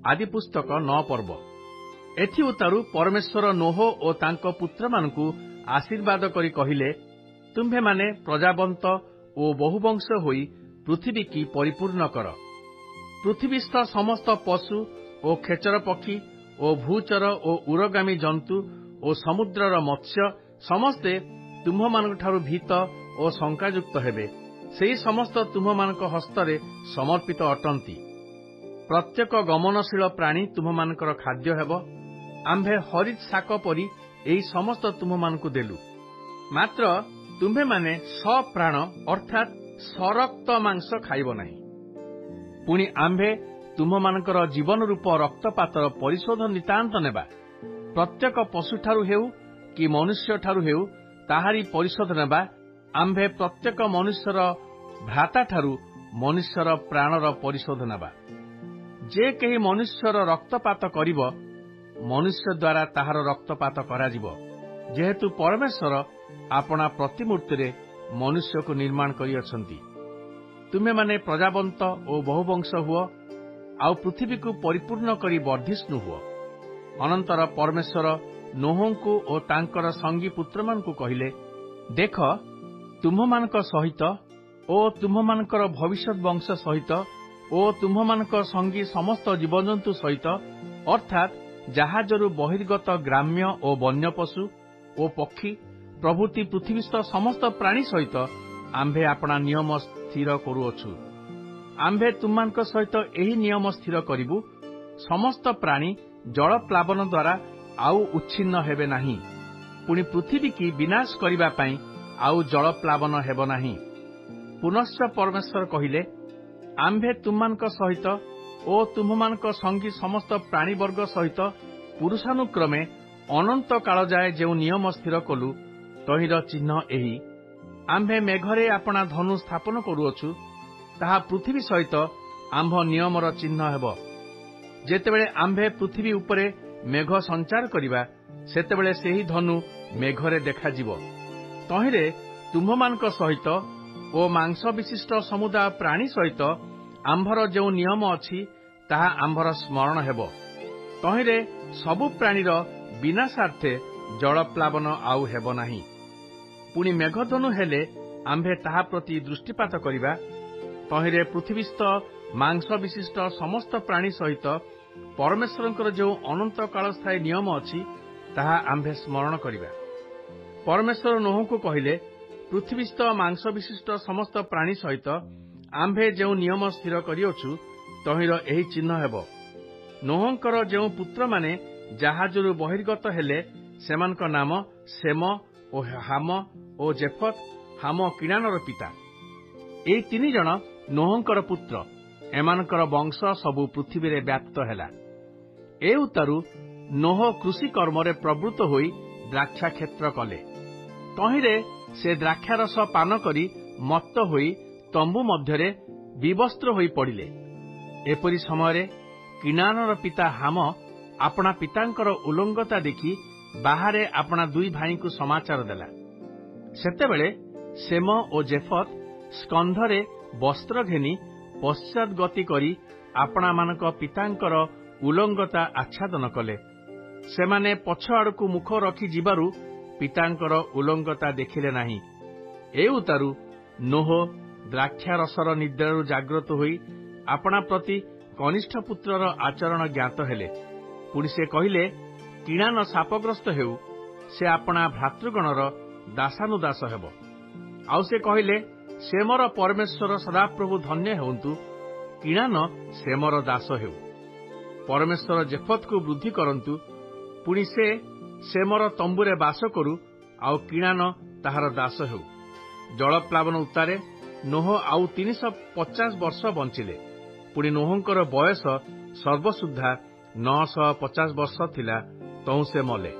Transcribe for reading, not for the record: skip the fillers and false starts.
आदि पुस्तक 9 पर्व। एथि उतारू परमेश्वर नोह ओ तांको पुत्रमानंकु आशीर्वाद करी कहिले, तुम्भे माने प्रजावंत ओ बहुवंश होई पृथ्वी की परिपूर्ण कर। पृथ्वीस्थ समस्त पशु ओ खेचर पक्षी ओ भूचर ओ उरगामी जंतु ओ समुद्रर मत्स्य समस्ते तुम्भमानंठारु भीत ओ शंकायुक्त हेबे। सेही समस्त तुम्भमानंक हस्तरे समर्पित अटंती। प्रत्येक गमनशील प्राणी तुम्भमानंकर खाद्य हेब। आम्भे हरित शाक परी एही समस्त तुम्भमानंकु देलु। मात्र तुम्भे माने सप्राण अर्थात सरक्त मांस खाइब नाही। पुणी आम्भे तुम्भमानंकर जीवन रूप रक्तपातर परिशोध नितांत नेबा। प्रत्येक पशुठारु हेउ कि मनुष्यठारु हेउ ताहारी परिशोध नेबा। आम्भे प्रत्येक मनुष्यर भ्राताठारु मनुष्यर प्राणर परिशोध नेबा। जे केही मनुष्यर रक्तपात करिब, मनुष्य द्वारा ताहार रक्तपात कराजिब। जेहेतु परमेश्वर आपना प्रतिमूर्ति रे मनुष्य को निर्माण करिअछंती। तुमे माने प्रजावंत ओ बहुवंश हुओ, आउ पृथ्वी को परिपूर्ण करी वर्धिष्णु हुओ। अनंतर परमेश्वर नोहंकु ओ तांकर संगी पुत्रमानंकु कहिले, देख तुम्भमानंक सहित ओ तुम्भमानंकर भविष्यत वंश सहित ओ तुम्भमानंक संगी समस्त जीवजंतु सहित अर्थात जहाजरु बहिर्गत ग्राम्य ओ वन्य पशु ओ पक्षी प्रभृति पृथ्वीस्थ समस्त प्राणी सहित आम्भे अपना नियम स्थिर करूअछु। आम्भे तुममानक सहित एही नियम स्थिर करिबु, समस्त प्राणी जल प्लावन द्वारा आउ उच्छिन्न हेबे नाही। पुणी पृथ्वी की विनाश करिबा पई आउ जल प्लावन हेब नाही। पुनश्च परमेश्वर कहिले, आम्भे तुममानक सहित ओ तुम्भमानक संगी समस्त प्राणीवर्ग सहित पुरुषानुक्रमे अनंत काल जाए जेउ नियम स्थिर कलु, तहिर चिन्ह एही। आम्भे मेघरे अपना धनु स्थापन करूअछु, ताहा पृथ्वी सहित आम्भ नियमर चिन्ह हेब। जेतेबेले आम्भे पृथ्वी उपरे मेघ संचार करिबा, सेतेबेले सेही धनु मेघरे देखाजिब। तहिरे तुम्भमानक सहित ओ मांस विशिष्ट समुदाय प्राणी सहित आम्भर जेउ नियम अछि, ताहा आम्भर स्मरण हेब। तहिरे सबु प्राणीर विनाशार्थे जल प्लावन आउ हेब नाही। पुणी मेघधनु हेले आम्भे ताहा प्रति दृष्टिपात करिबा। तहिरे पृथ्वीस्थ मांस विशिष्ट समस्त प्राणी सहित परमेश्वरंकर जो अनंत कालस्थायी नियम अछि, ताहा आम्भे स्मरण करिबा। परमेश्वर नोहंकु कहिले, पृथ्वीस्थ मांस विशिष्ट समस्त प्राणी सहित आम्भे जो नियम स्थिर करिअछु, तहिर एही चिन्ह हेब। नोहंकर जो पुत्र माने जहाजरु बहिर्गत हेले, सेमानक नाम सेम ओ हाम ओ जेफत। हाम किनानर पिता। एही 3 जण नोहंकर पुत्र। एमानकर वंश सबु पृथ्वी रे व्याप्त हेला। ए उतारू नोह कृषि कर्मरे प्रवृत्त होई द्राक्षा क्षेत्र कले। तहिरे से द्राक्षारस पान करी मत्त होई तंबू मध्यरे विवस्त्र होई पड़िले। एपरि समय किनानर पिता हाम अपना पितांकर उलंगता देखि बाहरे अपना 2 भाई को समाचार देला। सेतेबेले सेम ओ जेफत स्कंधरे वस्त्र घेनी पश्चात गति करी अपना मानक पितांकर उलंगता आच्छादन कले। सेमाने पछ आड़कु मुख रखी जिबारु पितांकर उलंगता देखिले नाही। ए उतारू नोह द्राक्षारसर निद्रारु जाग्रत होई अपना प्रति कनिष्ठ पुत्रर आचरण ज्ञात हेले। पुणी से कहिले, किणान शापग्रस्त हेउ, से अपना भ्रातृगणर दासानुदास हेब। आउ से कहिले, सेमर परमेश्वर सदाप्रभु धन्य हेउंतु, किणान सेमर दास हेउ। परमेश्वर जेफत को वृद्धि करंतु, पुणी से सेमर तंबुरे बास करू, आउ किणान ताहार दास हेउ। जल प्लावन उतारे नोह आउ 350 वर्ष बंचिले। पुणी नोहंकर बयस सर्वसुद्धा 950 वर्ष थिला, तहु से मले।